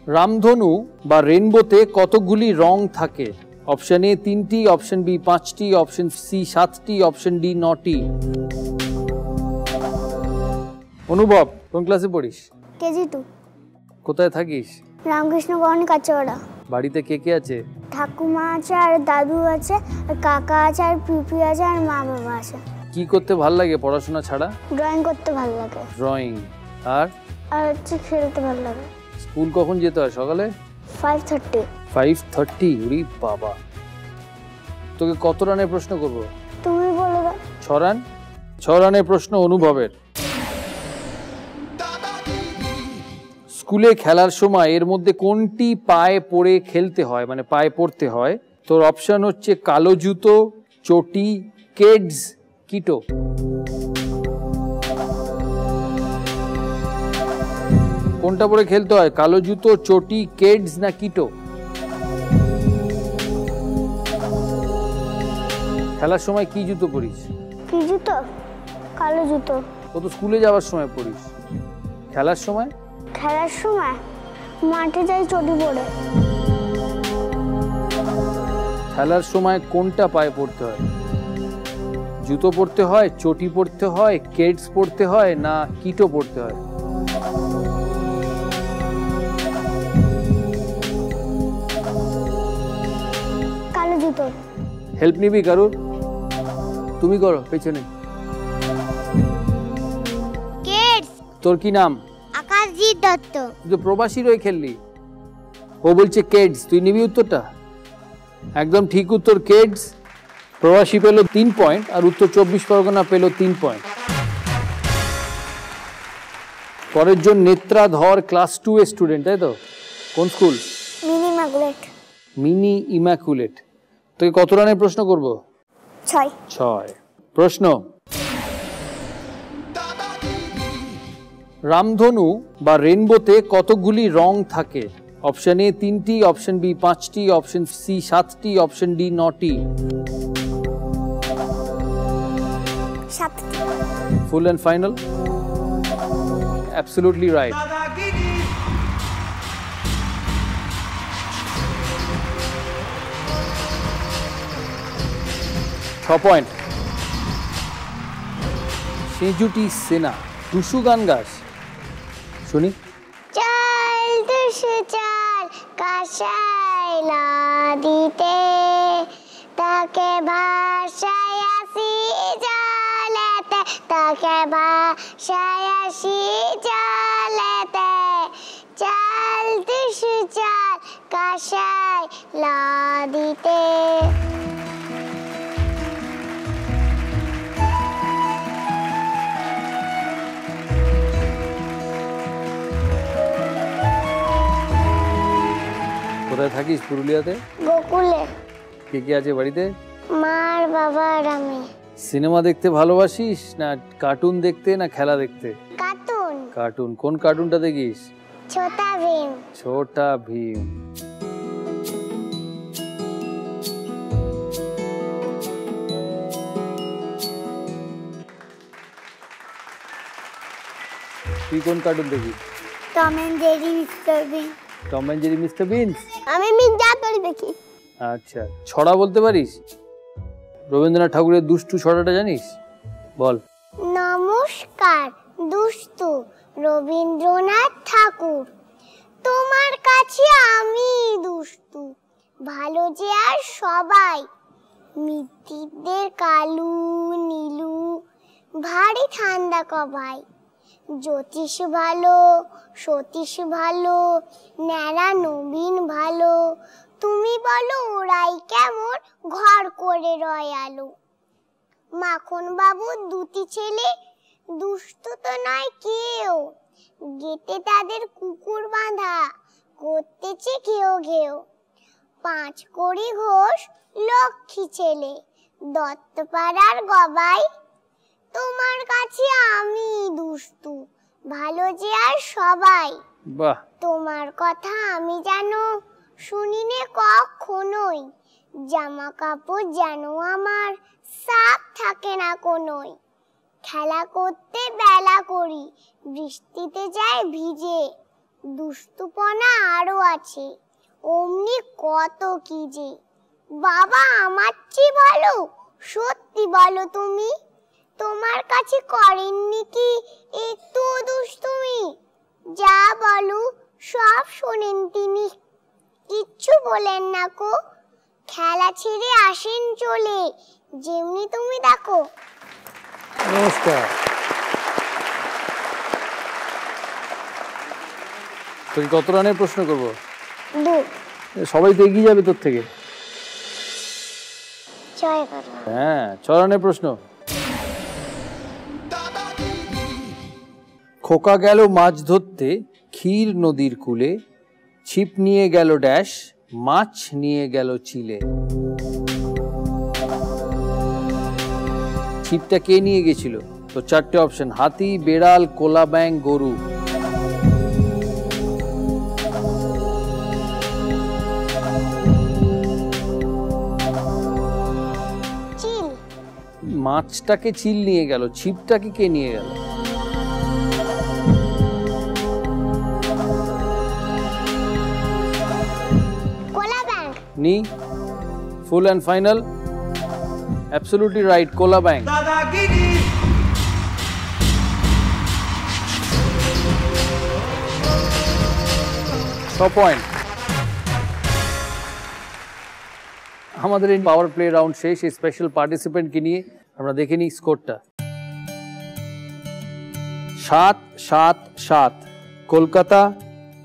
রামধনু বা রেনবোতে কতগুলি রং থাকে? অপশন এ 3টি, অপশন বি 5টি, অপশন সি 7টি, অপশন ডি 9টি। অনুভব, কোন ক্লাসে পড়িস? কেজি 2। কোথায় থাকিস? রামকৃষ্ণ ভবন, কাঁচড়া। বাড়িতে কে কে আছে? ঠাকুমা আছে, আর দাদু আছে, আর কাকা আছে, আর পিপি আছে, আর মা বাবা আছে। কি করতে ভাল লাগে পড়াশোনা ছাড়া? ড্রয়িং করতে ভালো লাগে। ড্রয়িং। আর হচ্ছে খেলতে ভালো লাগে। স্কুল কখন যেতে হয়? সকালে 5:30। 5:30? উরি বাবা। তোকে কত রানের প্রশ্ন করব? তুমি বলে দাও। 6 রান। 6 রানের প্রশ্ন অনুভবের। স্কুলে খেলার সময় এর মধ্যে কোনটি পায়ে পড়ে খেলতে হয়, মানে পায়ে পড়তে হয়? তোর অপশন হচ্ছে কালো জুতো, চটি, কেডস, কিটো। কোনটা পরে খেলতে হয়? কালো জুতো, চটি, কেডস না কিটো? খেলার সময় কি জুতো পরিস? কি জুতো? কালো জুতো। ও তো স্কুলে যাওয়ার সময় পরিস। খেলার সময়? খেলার সময় মাঠে যাই চটি পরে। খেলার সময় কোনটা পায়ে পড়তে হয়? জুতো পরতে হয়, চটি পরতে হয়, কেডস পরতে হয় না কিটো পরতে হয়? কালো জুতো। হেল্প নিবি কারুর? তুমি করো পেছনে। কেডস। তোর কি নাম? আকাশজিৎ দত্ত। তুই তো প্রবাসী রয়ে খেললি। ও বলছে কেডস, তুই নিবি উত্তরটা? একদম ঠিক উত্তর কেডস। প্রবাসী পেল 3 পয়েন্ট আর উত্তর 24 পরগনা পেল 3 পয়েন্ট। পরের জন নেত্রাধর, ক্লাস 2 এর স্টুডেন্ট, তাই তো? কোন school? Mini immaculate. Mini immaculate. তোকে কত রানের প্রশ্ন করব? 6। 6। প্রশ্ন, রামধনু বা রেনবোতে কতগুলি রং থাকে? অপশন এ 3টি, অপশন বি 5টি, অপশন সি 7টি, অপশন ডি 9টি। 7টি। Full and final? Absolutely right. Point. Sejuti Sena, Tusu গান গাস, শুনি। চল টুসু চল, কাঁসাই নদীতে, তাকে ভাসায় আসি জলেতে, তাকে ভাসায় আসি জলেতে। চল টুসু চল, কাঁসাই নদীতে। কোথায় থাকিস পুরুলিয়াতে? গোকুলে। কে কে আছে বাড়িতে? মার, বাবা আর আমি। সিনেমা দেখতে ভালোবাসিস না কার্টুন দেখতে না খেলা দেখতে? কার্টুন। কার্টুন। কোন কার্টুনটা দেখিস? ছোটা ভীম। ছোটা ভীম। তুই কোন কার্টুন দেখিস? Tom and Jerry, Mister Bean. Tom and Jerry, Mister Beans. আমি মির্জা তরি দেখি। আচ্ছা, ছড়া বলতে পারিস? রবীন্দ্রনাথ ঠাকুরের দুষ্টু ছড়াটা জানিস? বল। নমস্কার দুষ্টু রবীন্দ্রনাথ ঠাকুর, তোমার কাছে আমি দুষ্টু, ভালো যে আর সবাই। মিত্তিরদের কালু নীলু, ভারী ঠান্ডা কবাই। জ্যোতিষ ভালো, সতীশ ভালো, ন্যাড়া নবীন ভালো, তুমি বলো ওরাই কেমন ঘর করে রয় আলো। মাখন বাবুর 2টি ছেলে, দুষ্টু তো নয় কেউ, গেটে তাদের কুকুর বাঁধা, করতেছে ঘেউ ঘেউ। 5 কড়ি ঘোষ লক্ষ্মী ছেলে, দত্তপাড়ার গবাই। তোমার কাছে আমি দুষ্টু, ভালো যে আর সবাই। বাহ। তোমার কথা আমি জানো, শুনিনে কখনোই, জামা কাপড় জানো আমার, সাফ থাকে না কোনোই। খেলা করতে বেলা করি, বৃষ্টিতে যায় ভিজে, দুষ্টুপনা আরো আছে, অমনি কত কি যে। বাবা আমার চেয়ে ভালো, সত্যি বলো তুমি, তোমার কাছে করেননি কি একটু দুষ্টুমি? যা বলো সব শোনেন তিনি, কিচ্ছু বলেন না কো। খেলা ছেড়ে আসেন চলে, যেমনি তুমি দেখো। নমস্কার। তুই কত রানের প্রশ্ন করব? 2। সবাই তো এগিয়ে যাবে তোর থেকে। 6 করো। হ্যাঁ, 6 রানের প্রশ্ন। খোকা গেল মাছ ধরতে ক্ষীর নদীর কূলে, ছিপ নিয়ে গেল ড্যাশ, মাছ নিয়ে গেল চিলে। ছিপটা কে নিয়ে গেছিল? তো 4টে অপশন: হাতি, বেড়াল, কোলা ব্যাঙ, গরু। চিল। মাছটাকে চিল নিয়ে গেল, ছিপটাকে কে নিয়ে গেল? কোলা ব্যাঙ। নি full and final? Absolutely right, কোলা ব্যাঙ। পয়েন্ট। আমাদের এই পাওয়ার প্লে রাউন্ড শেষ। এই স্পেশাল পার্টিসিপেন্টকে নিয়ে আমরা দেখে নিই স্কোরটা। 7-7-7 কলকাতা,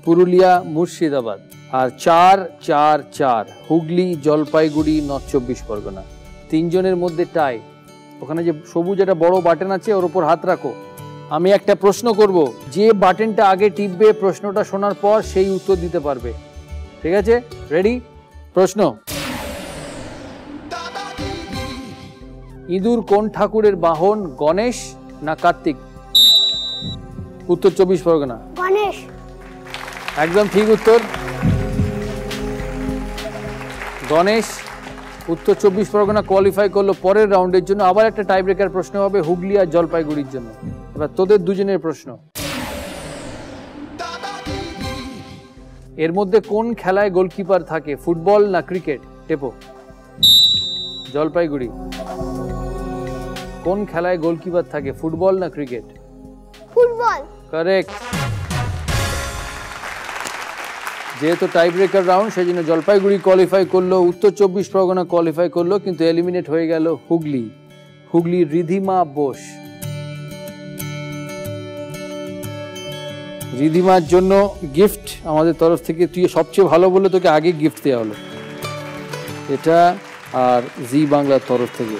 পুরুলিয়া, মুর্শিদাবাদ। আর 4-4-4 হুগলি, জলপাইগুড়ি, নর্থ 24 পরগনা। 3 জনের মধ্যে টাই। ওখানে যে সবুজ একটা বড় বাটন আছে, ওর উপর হাত রাখো। আমি একটা প্রশ্ন করব, যে বাটনটা আগে টিপবে প্রশ্নটা শোনার পর সেই উত্তর দিতে পারবে। ঠিক আছে? রেডি? প্রশ্ন: ইঁদুর কোন ঠাকুরের বাহন, গণেশ না কার্তিক? উত্তর 24 পরগনা। গণেশ। একদম ঠিক উত্তর, গণেশ। উত্তর 24 পরগনা কোয়ালিফাই করলো পরের রাউন্ডের জন্য। আবার একটা টাই ব্রেকার প্রশ্ন হবে হুগলি আর জলপাইগুড়ির জন্য। এবার তোদের দুজনের প্রশ্ন। এর মধ্যে কোন খেলায় গোলকিপার থাকে, ফুটবল না ক্রিকেট? টেপো। জলপাইগুড়ি। কোন খেলায় গোলকিপার থাকে, ফুটবল না ক্রিকেট? ফুটবল। কারেক্ট। যেহেতু টাই ব্রেকার রাউন্ড, সেই জন্য জলপাইগুড়ি কোয়ালিফাই করলো, উত্তর 24 পরগনা কোয়ালিফাই করলো, কিন্তু এলিমিনেট হয়ে গেল হুগলি। হুগলির রিধিমা বোস। রিধিমার জন্য গিফট আমাদের তরফ থেকে। তুই সবচেয়ে ভালো বলে তোকে আগে গিফট দেওয়া হলো এটা, আর জি বাংলার তরফ থেকে।